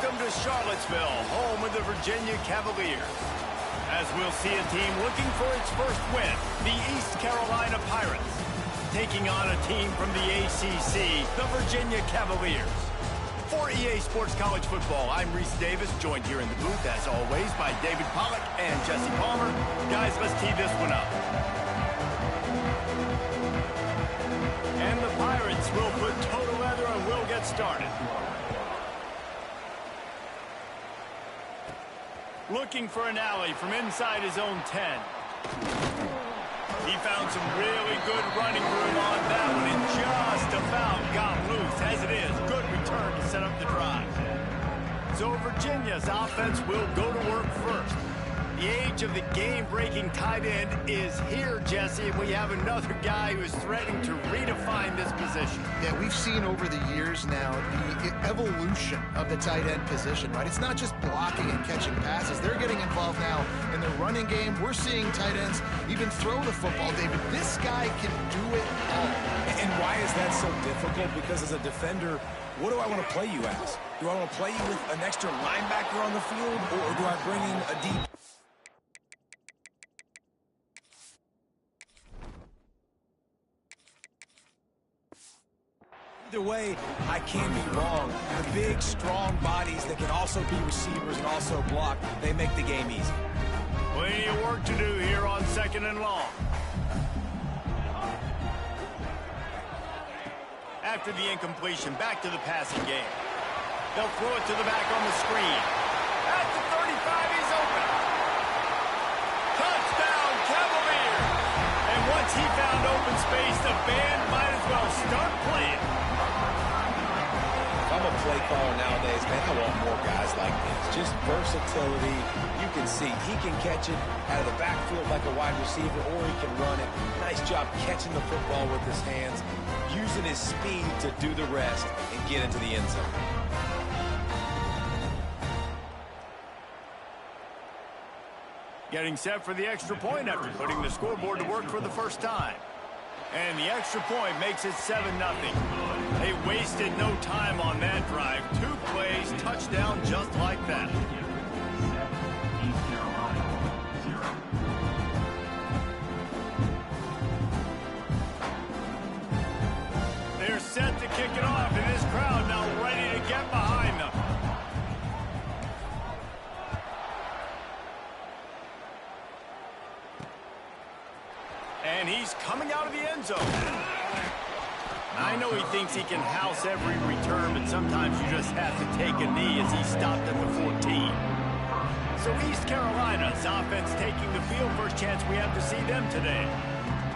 Welcome to Charlottesville, home of the Virginia Cavaliers. As we'll see a team looking for its first win, the East Carolina Pirates, taking on a team from the ACC, the Virginia Cavaliers. For EA Sports College Football, I'm Reese Davis, joined here in the booth, as always, by David Pollack and Jesse Palmer. Guys, let's tee this one up. And the Pirates will put toe to leather and we'll get started. Looking for an alley from inside his own 10. He found some really good running room on that one and just about got loose. As it is, good return to set up the drive. So Virginia's offense will go to work first. The age of the game-breaking tight end is here, Jesse, and we have another guy who's threatening to redefine this position. Yeah, we've seen over the years now the evolution of the tight end position, right? It's not just blocking and catching passes. They're getting involved now in the running game. We're seeing tight ends even throw the football, David. This guy can do it all. And why is that so difficult? Because as a defender, what do I want to play you as? Do I want to play you with an extra linebacker on the field, or do I bring in a deep... Either way, I can be wrong. The big, strong bodies that can also be receivers and also block, they make the game easy. Plenty of work to do here on 2nd and long. After the incompletion, back to the passing game. They'll throw it to the back on the screen. At the 35, he's open. Touchdown, Cavaliers! And once he found open space, the band might as well start playing. I'm a play caller nowadays, man. I want more guys like this. Just versatility. You can see he can catch it out of the backfield like a wide receiver, or he can run it. Nice job catching the football with his hands, using his speed to do the rest and get into the end zone. Getting set for the extra point after putting the scoreboard to work for the first time. And the extra point makes it 7-0. They wasted no time on that drive. 2 plays, touchdown just like that. They're set to kick it off, and this crowd now ready to get behind them. And he's coming out of the end zone. I know he thinks he can house every return, but sometimes you just have to take a knee as he stopped at the 14. So East Carolina's offense taking the field. First chance we have to see them today.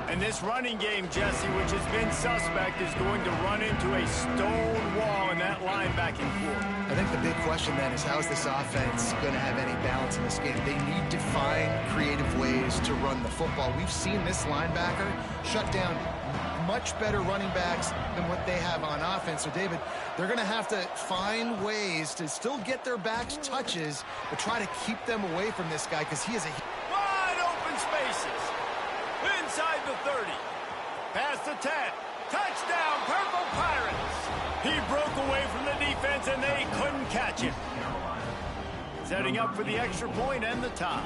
And this running game, Jesse, which has been suspect, is going to run into a stone wall in that linebacking core. I think the big question then is, how is this offense going to have any balance in this game? They need to find creative ways to run the football. We've seen this linebacker shut down much better running backs than what they have on offense. So, David, they're going to have to find ways to still get their backs touches, but try to keep them away from this guy because he is a... Wide open spaces. Inside the 30. Past the 10. Touchdown, Purple Pirates. He broke away from the defense, and they couldn't catch him. Setting up for the extra point and the tie.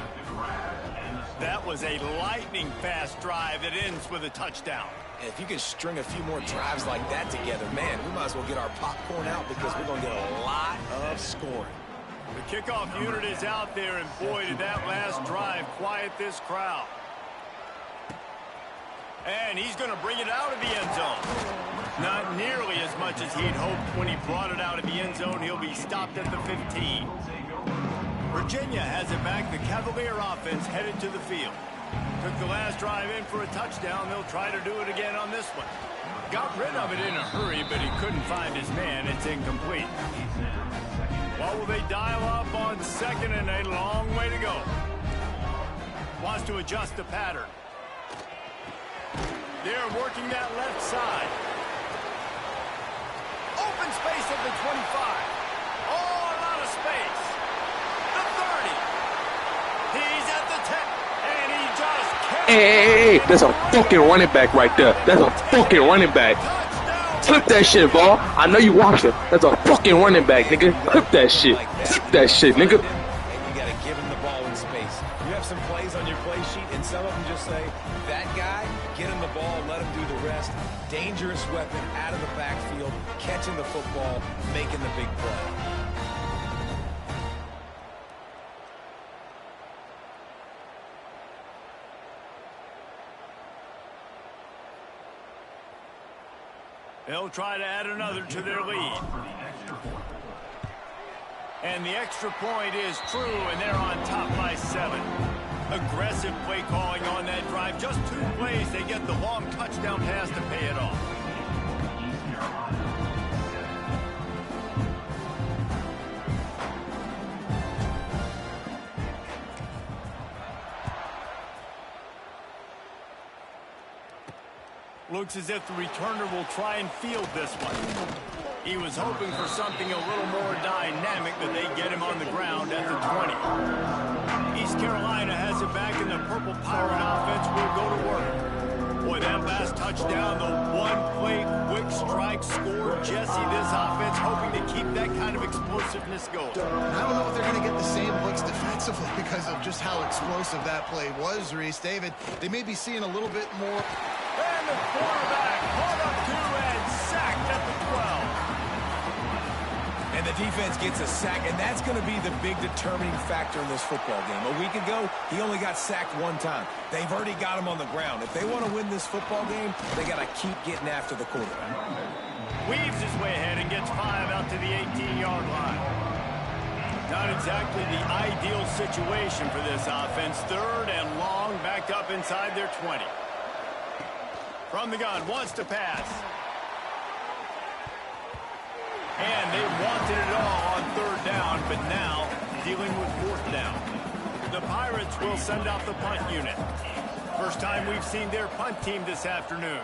That was a lightning-fast drive that ends with a touchdown. And if you can string a few more drives like that together, man, we might as well get our popcorn out because we're going to get a lot of scoring. The kickoff unit is out there, and boy, did that last drive quiet this crowd. And he's going to bring it out of the end zone. Not nearly as much as he'd hoped when he brought it out of the end zone. He'll be stopped at the 15. Virginia has it back. The Cavalier offense headed to the field. Took the last drive in for a touchdown. They'll try to do it again on this one. Got rid of it in a hurry, but he couldn't find his man. It's incomplete. What will they dial up on 2nd and a long way to go? Wants to adjust the pattern. They're working that left side. Open space at the 25. Oh, a lot of space. The 30. He's at the 10. And he just can't. Hey, that's a fucking running back right there. That's a fucking running back. Clip that shit, ball. I know you watching. That's a fucking running back, nigga. Clip that shit. Clip that shit, nigga. And you got to give him the ball in space. You have some plays on your play sheet, and some of them just say, that guy, get him the ball, let him do the rest. Dangerous weapon out of the backfield, catching the football, making the big play. They'll try to add another to their lead. And the extra point is true, and they're on top by 7. Aggressive play calling on that drive. Just 2 plays, they get the long touchdown pass to pay it off. Looks as if the returner will try and field this one. He was hoping for something a little more dynamic, but they get him on the ground at the 20. East Carolina has it back, and the Purple Pirate offense will go to work. Boy, that last touchdown, the one-play quick strike score. Jesse, this offense hoping to keep that kind of explosiveness going. I don't know if they're going to get the same looks defensively because of just how explosive that play was, Reese. David, they may be seeing a little bit more. And the quarterback caught up to and sacked at the 12. And the defense gets a sack, and that's going to be the big determining factor in this football game. A week ago, he only got sacked 1 time. They've already got him on the ground. If they want to win this football game, they got to keep getting after the quarterback. Weaves his way ahead and gets 5 out to the 18-yard line. Not exactly the ideal situation for this offense. 3rd and long, back up inside their 20. From the gun, wants to pass. And they wanted it all on 3rd down, but now dealing with 4th down. The Pirates will send out the punt unit. First time we've seen their punt team this afternoon.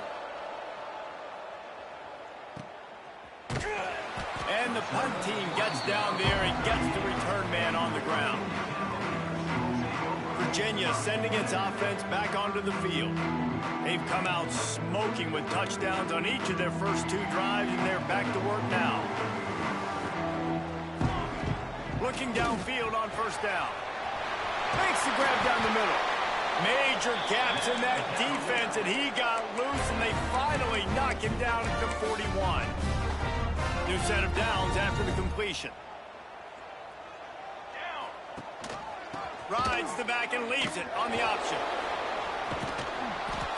And the punt team gets down there and gets the return man on the ground. Virginia sending its offense back onto the field. They've come out smoking with touchdowns on each of their first 2 drives, and they're back to work now. Looking downfield on 1st down. Makes the grab down the middle. Major gaps in that defense, and he got loose, and they finally knock him down at the 41. New set of downs after the completion. Rides the back and leaves it on the option.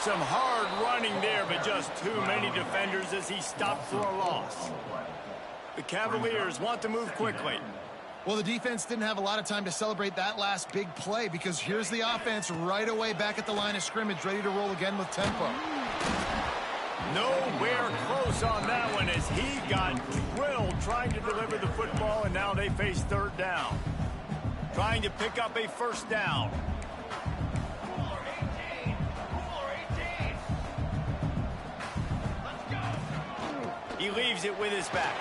Some hard running there, but just too many defenders as he stopped for a loss. The Cavaliers want to move quickly. Well, the defense didn't have a lot of time to celebrate that last big play because here's the offense right away back at the line of scrimmage, ready to roll again with tempo. Nowhere close on that one as he got drilled trying to deliver the football, and now they face 3rd down. Trying to pick up a 1st down. He leaves it with his back.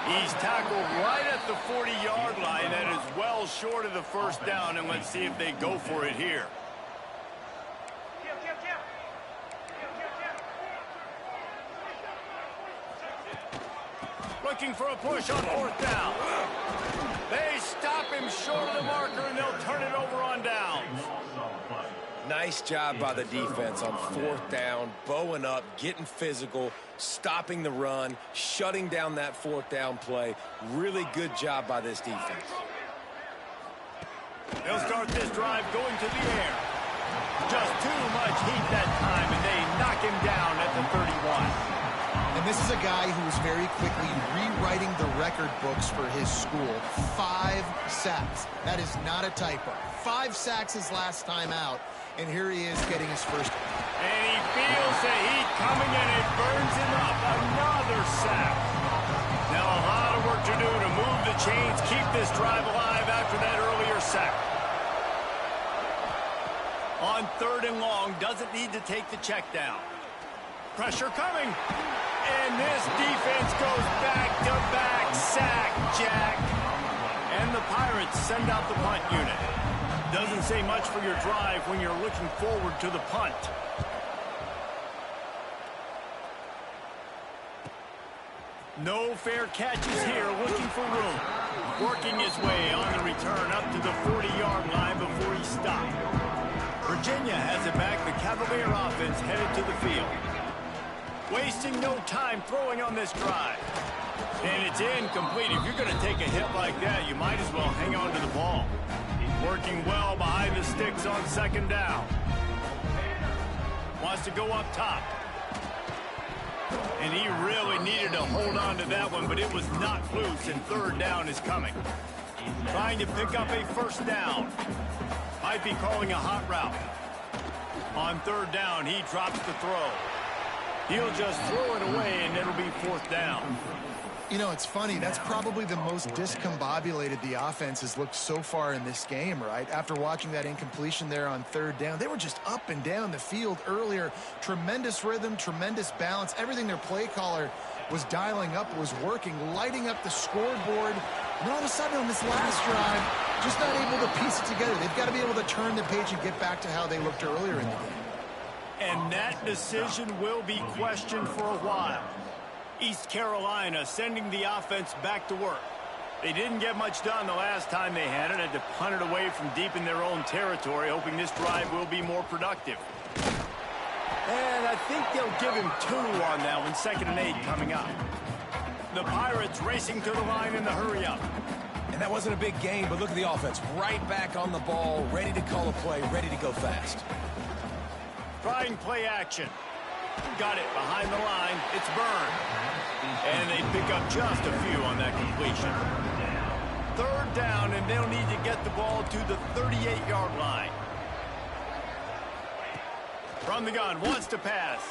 He's tackled right at the 40-yard line. That is well short of the 1st down, and let's see if they go for it here. Looking for a push on 4th down. They stop him short of the marker, and they'll turn it over on downs. Nice job by the defense on 4th down, bowing up, getting physical, stopping the run, shutting down that 4th down play. Really good job by this defense. They'll start this drive going to the air. Just too much heat that time, and they knock him down at the 31. And this is a guy who is very quickly rewriting the record books for his school. 5 sacks. That is not a typo. 5 sacks his last time out. And here he is getting his first. And he feels the heat coming, and it burns him up. Another sack. Now a lot of work to do to move the chains, keep this drive alive after that earlier sack. On 3rd and long, doesn't need to take the check down. Pressure coming. And this defense goes back-to-back sack, Jack. And the Pirates send out the punt unit. Doesn't say much for your drive when you're looking forward to the punt. No fair catches here, looking for room. Working his way on the return up to the 40-yard line before he stopped. Virginia has it back. The Cavalier offense headed to the field. Wasting no time throwing on this drive. And it's incomplete. If you're going to take a hit like that, you might as well hang on to the ball. Working well behind the sticks on second down. Wants to go up top. And he really needed to hold on to that one, but it was knocked loose, and third down is coming. Trying to pick up a first down. Might be calling a hot route. On third down, he drops the throw. He'll just throw it away, and it'll be fourth down. You know, it's funny. That's probably the most discombobulated the offense has looked so far in this game, right? After watching that incompletion there on third down, they were just up and down the field earlier. Tremendous rhythm, tremendous balance. Everything their play caller was dialing up was working, lighting up the scoreboard. And all of a sudden on this last drive, just not able to piece it together. They've got to be able to turn the page and get back to how they looked earlier in the game. And that decision will be questioned for a while. East Carolina sending the offense back to work. They didn't get much done the last time they had it. Had to punt it away from deep in their own territory, hoping this drive will be more productive. And I think they'll give him 2 on that one. 2nd and 8 coming up. The Pirates racing to the line in the hurry-up. And that wasn't a big game, but look at the offense. Right back on the ball, ready to call a play, ready to go fast. Trying play action. Got it behind the line. It's Byrne. And they pick up just a few on that completion. Third down, and they'll need to get the ball to the 38-yard line. From the gun, wants to pass.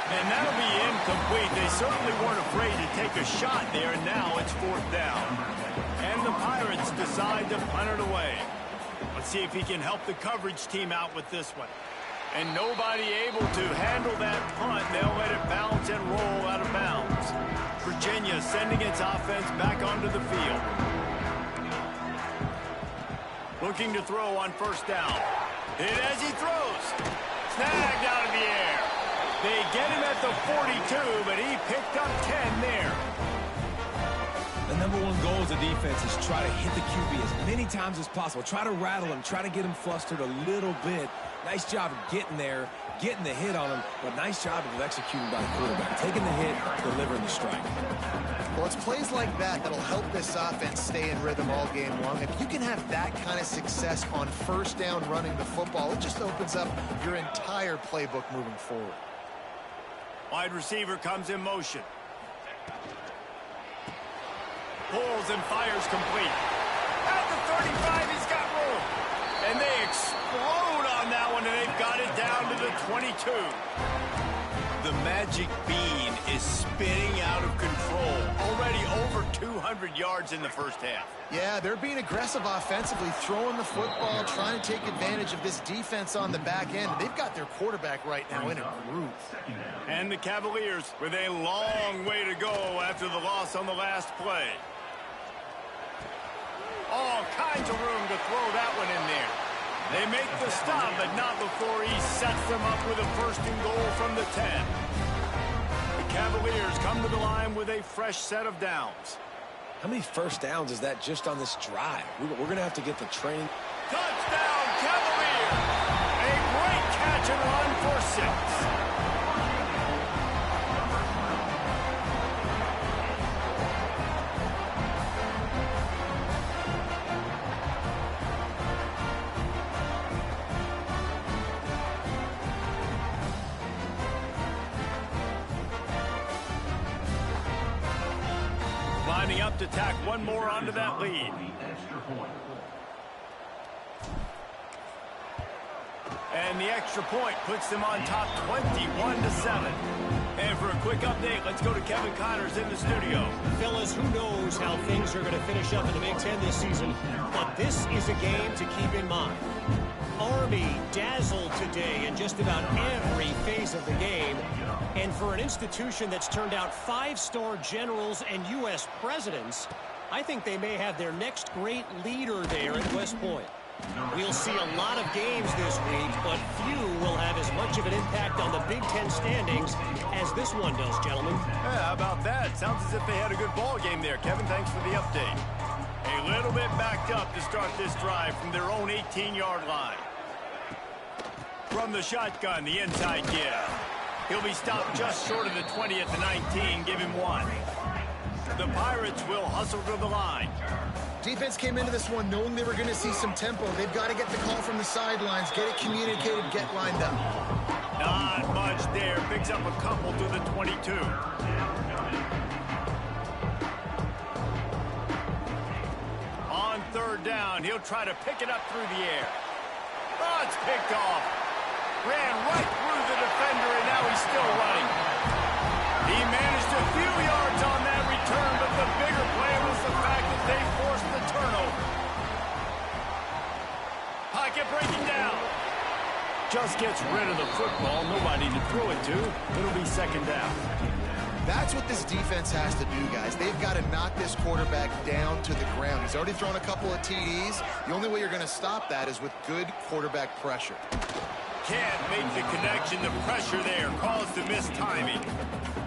And that'll be incomplete. They certainly weren't afraid to take a shot there, and now it's fourth down. And the Pirates decide to punt it away. Let's see if he can help the coverage team out with this one. And nobody able to handle that punt. They'll let it bounce and roll out of bounds. Virginia sending its offense back onto the field. Looking to throw on first down. Hit as he throws. Snagged out of the air. They get him at the 42, but he picked up 10 there. The number one goal as a defense is try to hit the QB as many times as possible. Try to rattle him, try to get him flustered a little bit. Nice job of getting there, getting the hit on him, but nice job of executing by the quarterback. Taking the hit, delivering the strike. Well, it's plays like that that'll help this offense stay in rhythm all game long. If you can have that kind of success on first down running the football, it just opens up your entire playbook moving forward. Wide receiver comes in motion. Pulls and fires complete. At the 35, he's got room. And they explode on that one, and they've got it down to the 22. The magic bean is spinning out of control. Already over 200 yards in the first half. Yeah, they're being aggressive offensively, throwing the football, trying to take advantage of this defense on the back end. They've got their quarterback right now in a groove. And the Cavaliers with a long way to go after the loss on the last play. All kinds of room to throw that one in there. They make the stop, but not before he sets them up with a first and goal from the 10. The Cavaliers come to the line with a fresh set of downs. How many first downs is that just on this drive? We're going to have to get the train. Touchdown, Cavaliers! A great catch and run for 6. Lining up to tack one more onto that lead. And the extra point puts them on top 21-7. And for a quick update, let's go to Kevin Connors in the studio. Fellas, who knows how things are going to finish up in the Big Ten this season, but this is a game to keep in mind. Army dazzled today in just about every phase of the game. And for an institution that's turned out 5-star generals and U.S. presidents, I think they may have their next great leader there at West Point. We'll see a lot of games this week, but few will have as much of an impact on the Big Ten standings as this one does, gentlemen. Yeah, how about that? Sounds as if they had a good ball game there. Kevin, thanks for the update. A little bit backed up to start this drive from their own 18-yard line. From the shotgun, the inside give. He'll be stopped just short of the 20 at the 19. Give him 1. The Pirates will hustle to the line. Defense came into this one knowing they were going to see some tempo. They've got to get the call from the sidelines, get it communicated, get lined up. Not much there. Picks up a couple to the 22. On third down, he'll try to pick it up through the air. Oh, it's picked off. Ran right through the defender, and now he's still running. He managed a few yards on that return, but the bigger play was the fact that they forced the turnover. Pocket breaking down. Just gets rid of the football. Nobody to throw it to. It'll be second down. That's what this defense has to do, guys. They've got to knock this quarterback down to the ground. He's already thrown a couple of TDs. The only way you're going to stop that is with good quarterback pressure. Can't make the connection. The pressure there caused the mistiming.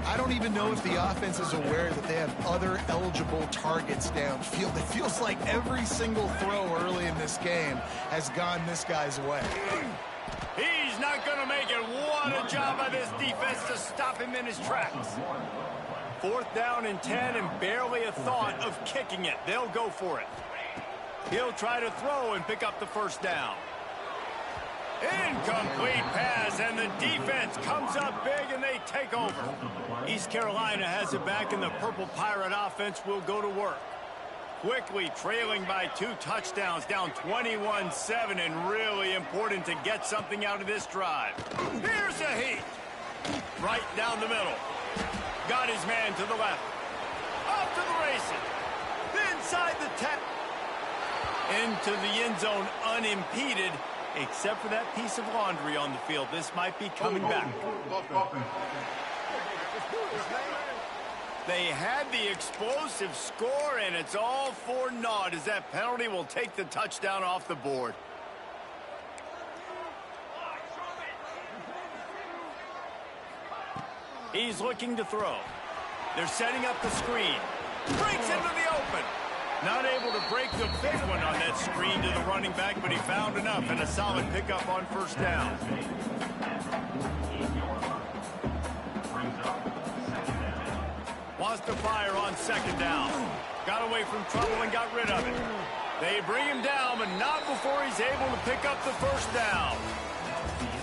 I don't even know if the offense is aware that they have other eligible targets downfield. It feels like every single throw early in this game has gone this guy's way. He's not going to make it. What a job by this defense to stop him in his tracks. 4th down and 10 and barely a thought of kicking it. They'll go for it. He'll try to throw and pick up the first down. Incomplete pass, and the defense comes up big, and they take over. East Carolina has it back, and the Purple Pirate offense will go to work. Quickly trailing by 2 touchdowns, down 21-7, and really important to get something out of this drive. Here's a heat. Right down the middle. Got his man to the left. Off to the races. Inside the 10. Into the end zone unimpeded. Except for that piece of laundry on the field. This might be coming back. They had the explosive score, and it's all for naught as that penalty will take the touchdown off the board. He's looking to throw. They're setting up the screen. Breaks into the open. Not able to break the big one on that screen to the running back, but he found enough and a solid pickup on first down. Wants to fire on second down. Got away from trouble and got rid of it. They bring him down, but not before he's able to pick up the first down.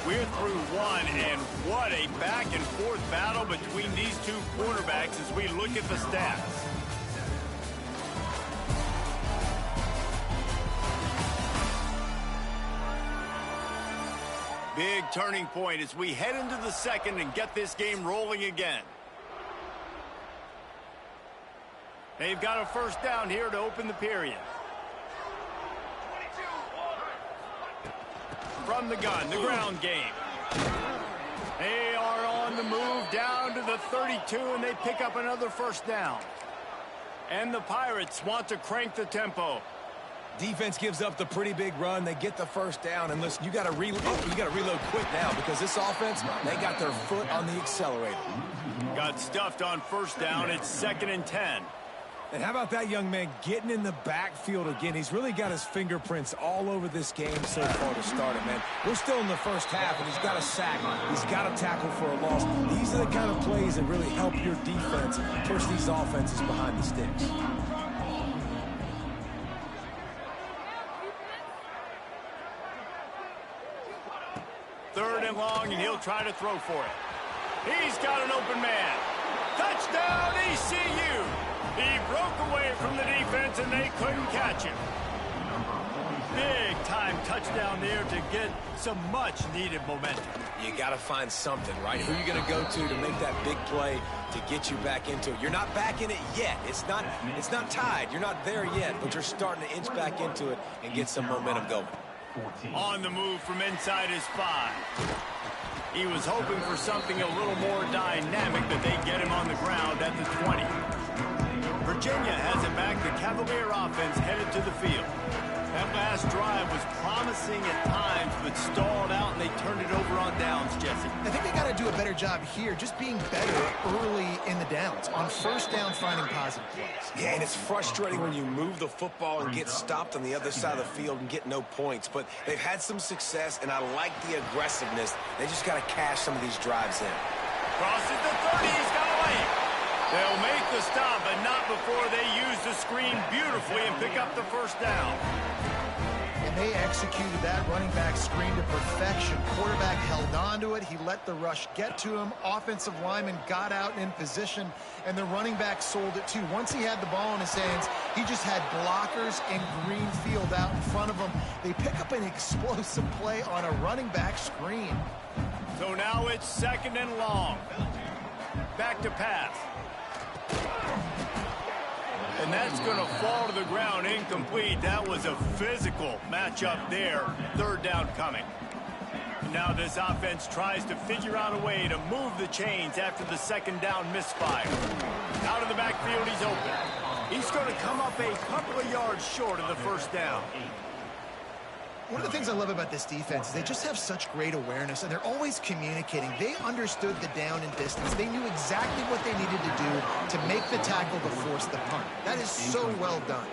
We're through one, and what a back-and-forth battle between these two quarterbacks as we look at the stats. Big turning point as we head into the second and get this game rolling again. They've got a first down here to open the period. From the gun, the ground game. They are on the move down to the 32, and they pick up another first down. And the Pirates want to crank the tempo. Defense gives up the pretty big run. They get the first down, and listen, you got to reload quick now because this offense, they got their foot on the accelerator. Got stuffed on first down. It's 2nd and 10. And how about that young man getting in the backfield again? He's really got his fingerprints all over this game so far to start it, man. We're still in the first half, and he's got a sack. He's got a tackle for a loss. These are the kind of plays that really help your defense push these offenses behind the sticks. Third and long, and he'll try to throw for it. He's got an open man. Touchdown, ECU! He broke away from the defense, and they couldn't catch him. Big-time touchdown there to get some much-needed momentum. You got to find something, right? Who are you going to go to make that big play to get you back into it? You're not back in it yet. It's not tied. You're not there yet, but you're starting to inch back into it and get some momentum going. On the move from inside his 5. He was hoping for something a little more dynamic, but they get him on the ground at the 20. Virginia has it back. The Cavalier offense headed to the field. That last drive was promising at times, but stalled out, and they turned it over on downs, Jesse. I think they got to do a better job here, just being better early in the downs. On first down, finding positive plays. Yeah, and it's frustrating when you move the football and get stopped on the other side of the field and get no points. But they've had some success, and I like the aggressiveness. They just got to cash some of these drives in. Crosses the 30, he's got away. They'll make the stop, but not before they use the screen beautifully and pick up the first down. And they executed that running back screen to perfection. Quarterback held on to it. He let the rush get to him. Offensive lineman got out and in position, and the running back sold it too. Once he had the ball in his hands, he just had blockers and green field out in front of him. They pick up an explosive play on a running back screen. So now it's 2nd and long. Back to pass. And that's going to fall to the ground incomplete. That was a physical matchup there. 3rd down coming. Now this offense tries to figure out a way to move the chains after the 2nd down misfire. Out of the backfield, he's open. He's going to come up a couple of yards short of the 1st down. One of the things I love about this defense is they just have such great awareness, and they're always communicating. They understood the down and distance. They knew exactly what they needed to do to make the tackle to force the punt. That is so well done.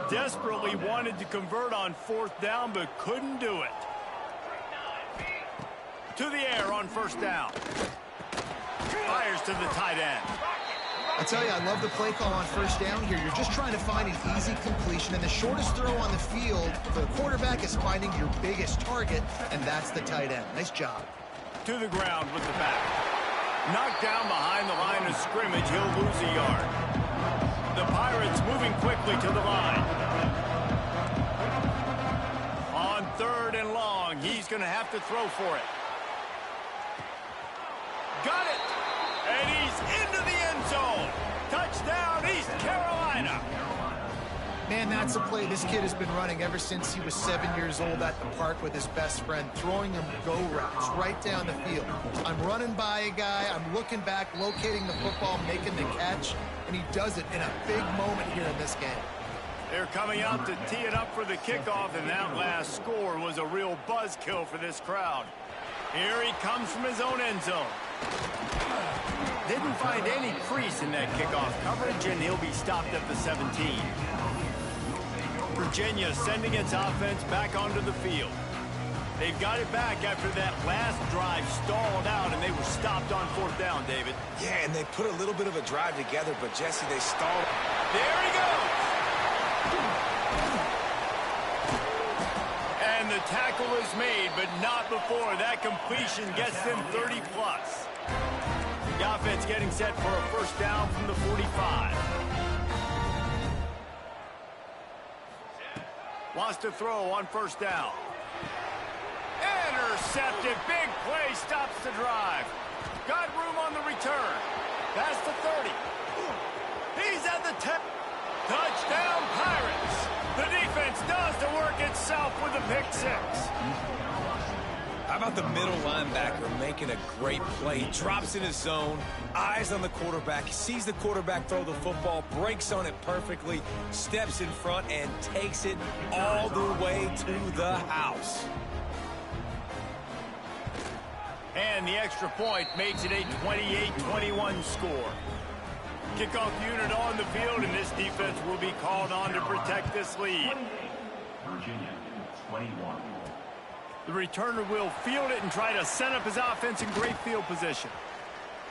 Desperately wanted to convert on 4th down, but couldn't do it. To the air on 1st down. Fires to the tight end. I tell you, I love the play call on 1st down here. You're just trying to find an easy completion, and the shortest throw on the field for the quarterback is finding your biggest target, and that's the tight end. Nice job. To the ground with the back. Knocked down behind the line of scrimmage, he'll lose a yard. The Pirates moving quickly to the line. On 3rd and long, he's going to have to throw for it. Got it! And he's into the end zone. Touchdown, East Carolina. Man, that's a play this kid has been running ever since he was 7 years old at the park with his best friend, throwing him go routes right down the field. I'm running by a guy, I'm looking back, locating the football, making the catch, and he does it in a big moment here in this game. They're coming out to tee it up for the kickoff, and that last score was a real buzzkill for this crowd. Here he comes from his own end zone. Didn't find any crease in that kickoff coverage, and he'll be stopped at the 17. Virginia sending its offense back onto the field. They've got it back after that last drive stalled out, and they were stopped on 4th down, David. Yeah, and they put a little bit of a drive together, but Jesse, they stalled. There he goes! And the tackle is made, but not before that completion gets them 30+. The offense getting set for a 1st down from the 45. Wants to throw on 1st down. Intercepted. Big play stops the drive. Got room on the return. Past the 30. He's at the 10. Touchdown, Pirates. The defense does the work itself with a pick 6. How about the middle linebacker making a great play? Drops in his zone, eyes on the quarterback, sees the quarterback throw the football, breaks on it perfectly, steps in front, and takes it all the way to the house. And the extra point makes it a 28-21 score. Kickoff unit on the field, and this defense will be called on to protect this lead. Virginia, 21. The returner will field it and try to set up his offense in great field position.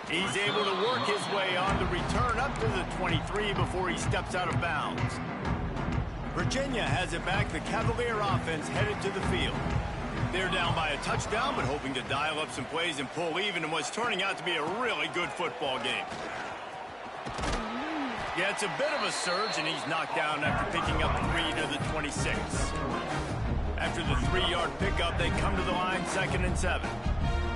He's able to work his way on the return up to the 23 before he steps out of bounds. Virginia has it back. The Cavalier offense headed to the field. They're down by a touchdown, but hoping to dial up some plays and pull even in what's turning out to be a really good football game. Yeah, it's a bit of a surge, and he's knocked down after picking up 3 to the 26. After the 3-yard pickup, they come to the line 2nd and 7.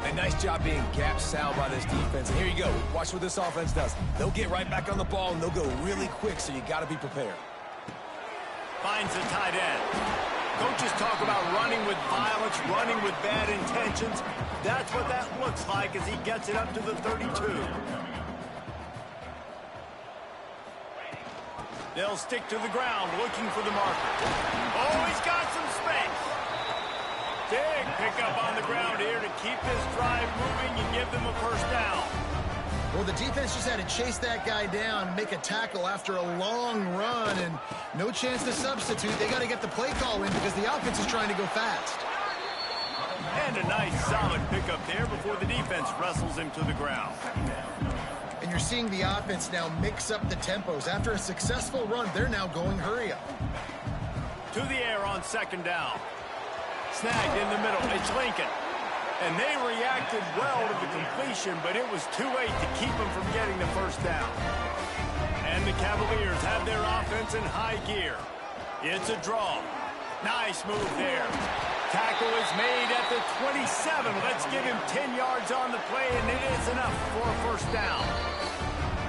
A nice job being gap sound by this defense. And here you go. Watch what this offense does. They'll get right back on the ball, and they'll go really quick, so you got to be prepared. Finds the tight end. Coaches talk about running with violence, running with bad intentions. That's what that looks like as he gets it up to the 32. They'll stick to the ground looking for the marker. Oh, he's got some space. Big pickup on the ground here to keep this drive moving and give them a first down. Well, the defense just had to chase that guy down, make a tackle after a long run, and no chance to substitute. They got to get the play call in because the offense is trying to go fast. And a nice solid pickup there before the defense wrestles him to the ground. And you're seeing the offense now mix up the tempos. After a successful run, they're now going hurry up. To the air on second down. Snagged in the middle. It's Lincoln. And they reacted well to the completion, but it was too late to keep them from getting the first down. And the Cavaliers have their offense in high gear. It's a draw. Nice move there. Tackle is made at the 27. Let's give him 10 yards on the play, and it is enough for a first down.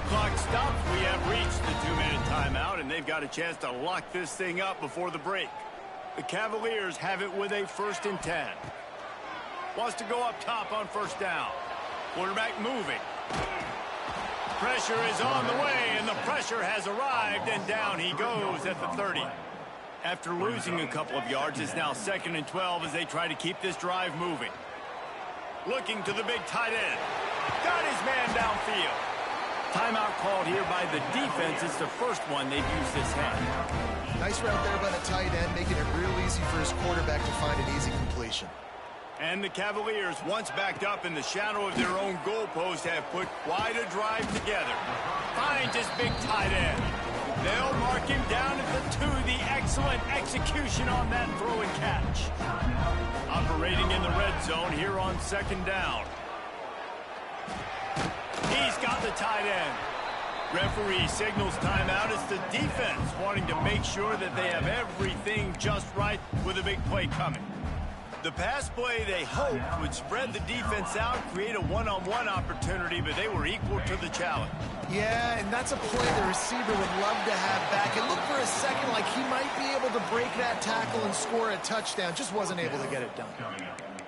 Clock stops. We have reached the 2-minute timeout, and they've got a chance to lock this thing up before the break. The Cavaliers have it with a 1st and 10. Wants to go up top on first down. Quarterback moving. Pressure is on the way, and the pressure has arrived, and down he goes at the 30. After losing a couple of yards, it's now 2nd and 12 as they try to keep this drive moving. Looking to the big tight end. Got his man downfield. Timeout called here by the defense. It's the first one they've used this half. Nice route there by the tight end, making it real easy for his quarterback to find an easy completion. And the Cavaliers, once backed up in the shadow of their own goalpost, have put quite a drive together. Finds his big tight end. They'll mark him down at the 2. The excellent execution on that throw and catch. Operating in the red zone here on second down. He's got the tight end. Referee signals timeout. It's the defense wanting to make sure that they have everything just right with a big play coming. The pass play they hoped would spread the defense out, create a one-on-one opportunity, but they were equal to the challenge. Yeah, and that's a play the receiver would love to have back. It looked for a second like he might be able to break that tackle and score a touchdown. Just wasn't able to get it done.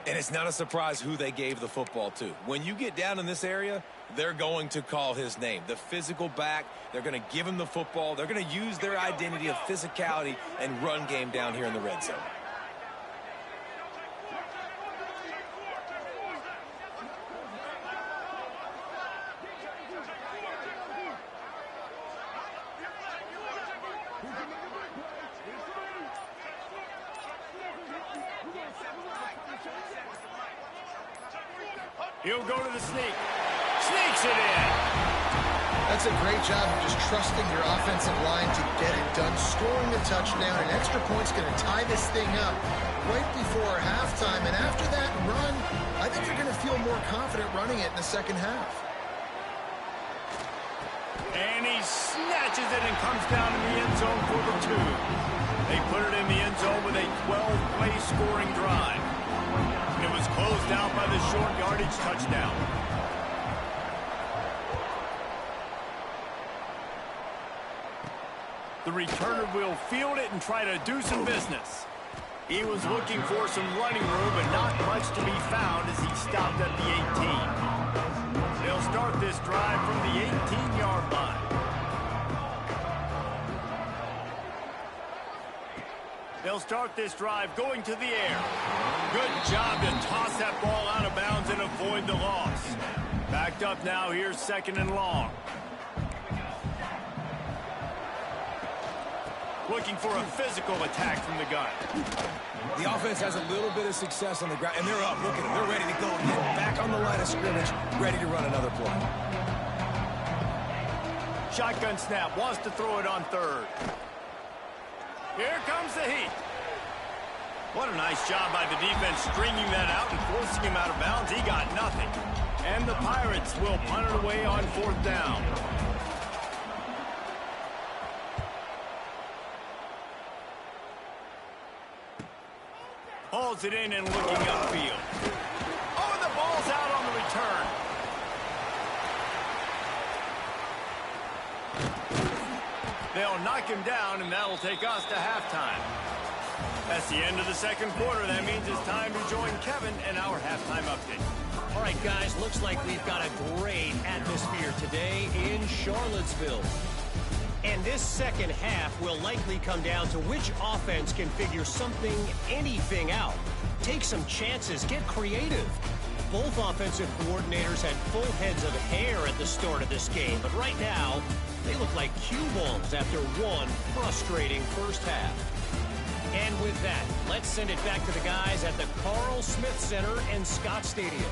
And it's not a surprise who they gave the football to. When you get down in this area, they're going to call his name. The physical back, they're going to give him the football. They're going to use their identity of physicality and run game down here in the red zone. He'll go to the sneak. Sneaks it in. That's a great job of just trusting your offensive line to get it done, scoring a touchdown. An extra point's going to tie this thing up right before halftime. And after that run, I think you're going to feel more confident running it in the second half. And he snatches it and comes down in the end zone for the 2. They put it in the end zone with a 12-play scoring drive. And it was closed out by the short yardage touchdown. The returner will field it and try to do some business. He was looking for some running room, but not much to be found as he stopped at the 18. They'll start this drive from the 18-yard line. They'll start this drive going to the air. Good job to toss that ball out of bounds and avoid the loss. Backed up now, here's 2nd and long. Looking for a physical attack from the gun. The offense has a little bit of success on the ground, and they're up. Look at them. They're ready to go again. Back on the line of scrimmage, ready to run another play. Shotgun snap, wants to throw it on 3rd. Here comes the heat. What a nice job by the defense stringing that out and forcing him out of bounds. He got nothing. And the Pirates will punt it away on 4th down. Hauls it in and looking upfield. Oh, and the ball's out on the return. They'll knock him down, and that'll take us to halftime. That's the end of the second quarter. That means it's time to join Kevin and our halftime update. All right, guys, looks like we've got a great atmosphere today in Charlottesville. And this second half will likely come down to which offense can figure anything out. Take some chances, get creative. Both offensive coordinators had full heads of hair at the start of this game, but right now, they look like cue balls after one frustrating first half. And with that, let's send it back to the guys at the Carl Smith Center and Scott Stadium.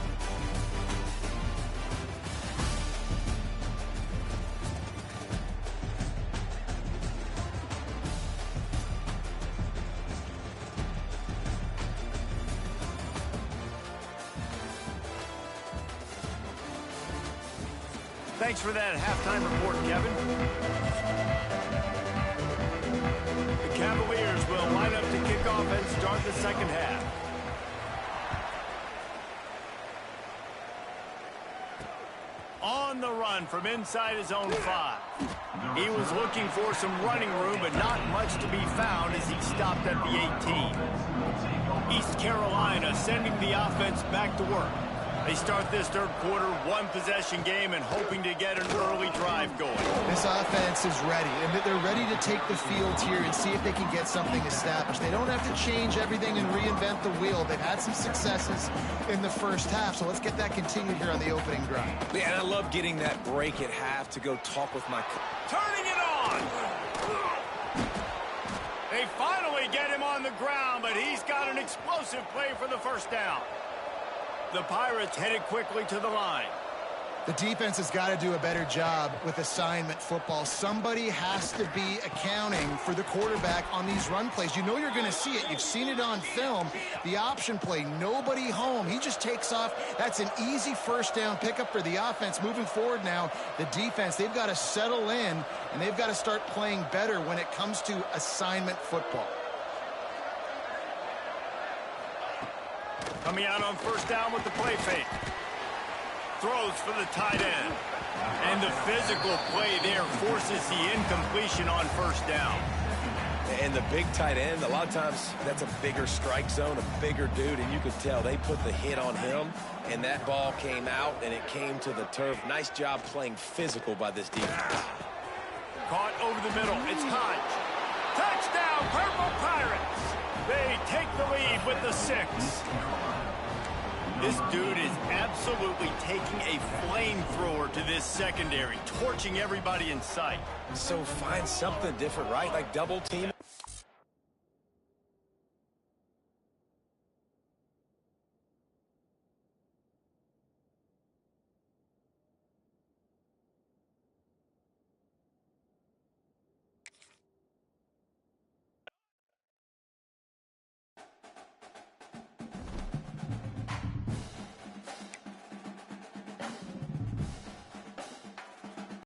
Thanks for that halftime report, Kevin. The Cavaliers will line up to kick off and start the second half. On the run from inside his own 5. He was looking for some running room, but not much to be found as he stopped at the 18. East Carolina sending the offense back to work. They start this third quarter, one-possession game, and hoping to get an early drive going. This offense is ready, and they're ready to take the field here and see if they can get something established. They don't have to change everything and reinvent the wheel. They've had some successes in the first half, so let's get that continued here on the opening drive. Yeah, and I love getting that break at half to go talk with my Turning it on! They finally get him on the ground, but he's got an explosive play for the first down. The Pirates headed quickly to the line. The defense has got to do a better job with assignment football. Somebody has to be accounting for the quarterback on these run plays. You know you're going to see it. You've seen it on film. The option play, nobody home. He just takes off. That's an easy first down pickup for the offense. Moving forward now, the defense, they've got to settle in, and they've got to start playing better when it comes to assignment football. Coming out on first down with the play fake. Throws for the tight end. And the physical play there forces the incompletion on first down. And the big tight end, a lot of times that's a bigger strike zone, a bigger dude, and you could tell they put the hit on him, and that ball came out, and it came to the turf. Nice job playing physical by this defense. Caught over the middle. It's Hodge. Touchdown, Purple Pirates. They take the lead with the 6. This dude is absolutely taking a flamethrower to this secondary, torching everybody in sight. So find something different, right? Like double team.